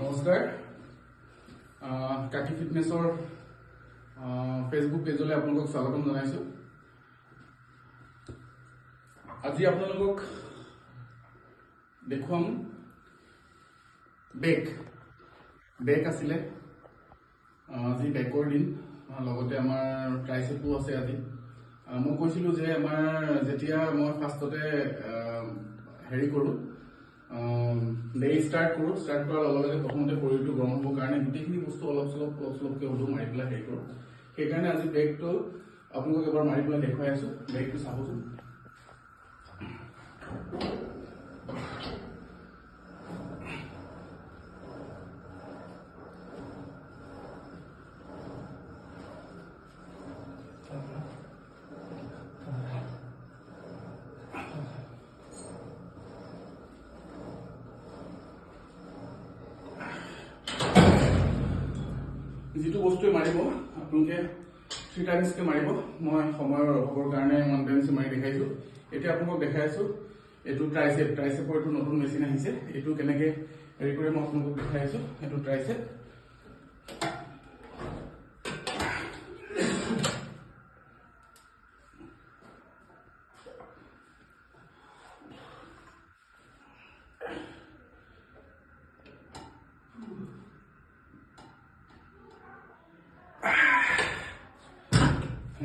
নমস্কাৰ কাকি ফিটনেছৰ ফেচবুক পেজলৈ আপোনালোকক স্বাগতম জনাইছোঁ। আজি আপোনালোকক দেখুৱাম বেক আছিলে। আজি বেকৰ দিন, লগতে আমাৰ ট্ৰাইচেপো আছে। আজি মই কৈছিলোঁ যে আমাৰ যেতিয়া মই ফাৰ্ষ্টতে হেৰি কৰোঁ ডে ষ্টাৰ্ট কৰাৰ লগে লগে প্ৰথমতে শৰীৰটো গৰম হ'বৰ কাৰণে গোটেইখিনি বস্তু অলপ চলপকৈ হ'লেও মাৰি পেলাই হেৰি কৰোঁ। সেইকাৰণে আজি বেগটো আপোনালোকক এবাৰ মাৰি পেলাই দেখুৱাই আছোঁ। বেগটো চাবচোন। যিটো বস্তুৱে মাৰিব আপোনালোকে 3 টাইমছকৈ মাৰিব। মই সময়ৰ অভাৱৰ কাৰণে 1 টাইমছ মাৰি দেখাইছোঁ। এতিয়া আপোনালোকক দেখাই আছোঁ এইটো ট্ৰাইচেপৰ এইটো নতুন মেচিন আহিছে। এইটো কেনেকৈ হেৰি কৰি মই আপোনালোকক দেখাই আছোঁ। এইটো ট্ৰাইচেপ।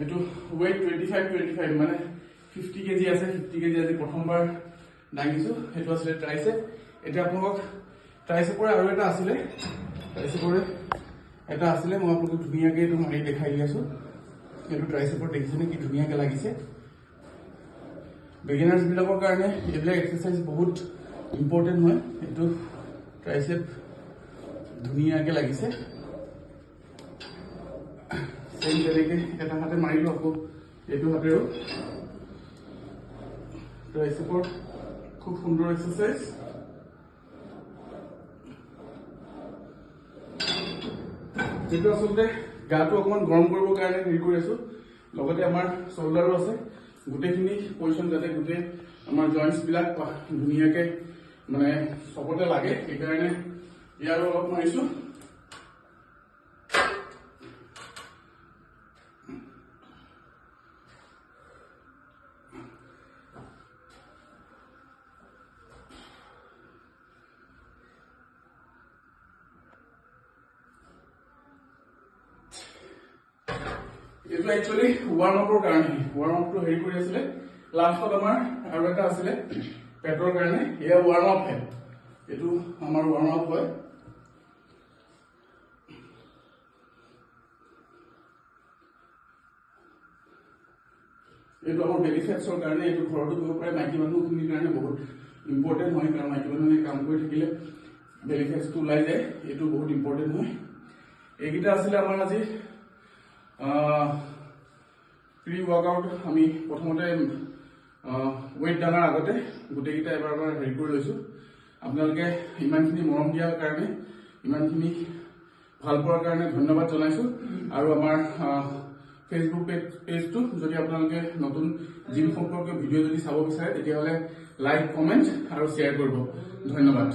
এইটো ৱেইট 25 মানে 50 কেজি আছে। 50 কেজি আজি প্ৰথমবাৰ দাঙিছোঁ। সেইটো আছিলে ট্ৰাইচেপ। এতিয়া আপোনালোকক ট্ৰাইচেপৰে আৰু এটা আছিলে। মই আপোনালোকক ধুনীয়াকৈ এইটো মাৰি দেখাই দি আছোঁ। এইটো ট্ৰাইচেপৰ দেখিছেনে কি ধুনীয়াকৈ লাগিছে। বিগিনাৰ্ছবিলাকৰ কাৰণে এইবিলাক এক্সাৰচাইজ বহুত ইম্পৰ্টেণ্ট হয়। এইটো ট্ৰাইচেপ ধুনীয়াকৈ লাগিছে। তেনেকে এটা হাতে মাৰিলো, আকৌ এইটো হাতেও ট্ৰাইচেপৰ খুব সুন্দৰ এক্সাৰচাইজ। এইটো আচলতে গাটো অকণমান গৰম কৰিবৰ কাৰণে হেৰি কৰি আছো। লগতে আমাৰ শোল্ডাৰো আছে। গোটেইখিনি পজিশ্যন যাতে গোটেই আমাৰ জইণ্টছ বিলাক ধুনীয়াকৈ মানে চবতে লাগে, সেইকাৰণে ইয়াৰো অলপ মাৰিছো। এইটো একচুৱেলি ৱাৰ্ম আপৰ কাৰণে। ৱাৰ্ম আপটো হেৰি কৰি আছিলে। লাষ্টত আমাৰ আৰু এটা আছিলে পেটৰ কাৰণে। এয়া ৱাৰ্ম আপ হয়। এইটো আমাৰ ৱাৰ্ম আপ হয়। এইটো আমাৰ বেলি ফেটছৰ কাৰণে। এইটো ঘৰতো কৰিব পাৰে। মাইকী মানুহখিনিৰ কাৰণে বহুত ইম্পৰ্টেণ্ট হয়, কাৰণ মাইকী মানুহে কাম কৰি থাকিলে বেলি ফেটছটো ওলাই যায়। এইটো বহুত ইম্পৰ্টেণ্ট হয়। এইকেইটা আছিলে আমাৰ আজি প্ৰি ৱৰ্কআউট। আমি প্ৰথমতে ৱেইট দাঙাৰ আগতে গোটেইকেইটা এবাৰ হেৰি কৰি লৈছোঁ। আপোনালোকে ইমানখিনি মৰম দিয়াৰ কাৰণে, ইমানখিনি ভাল পোৱাৰ কাৰণে ধন্যবাদ জনাইছোঁ। আৰু আমাৰ ফেচবুক পেজটো যদি আপোনালোকে নতুন জিম সম্পৰ্কীয় ভিডিঅ' যদি চাব বিচাৰে, তেতিয়াহ'লে লাইক, কমেণ্ট আৰু শ্বেয়াৰ কৰিব। ধন্যবাদ।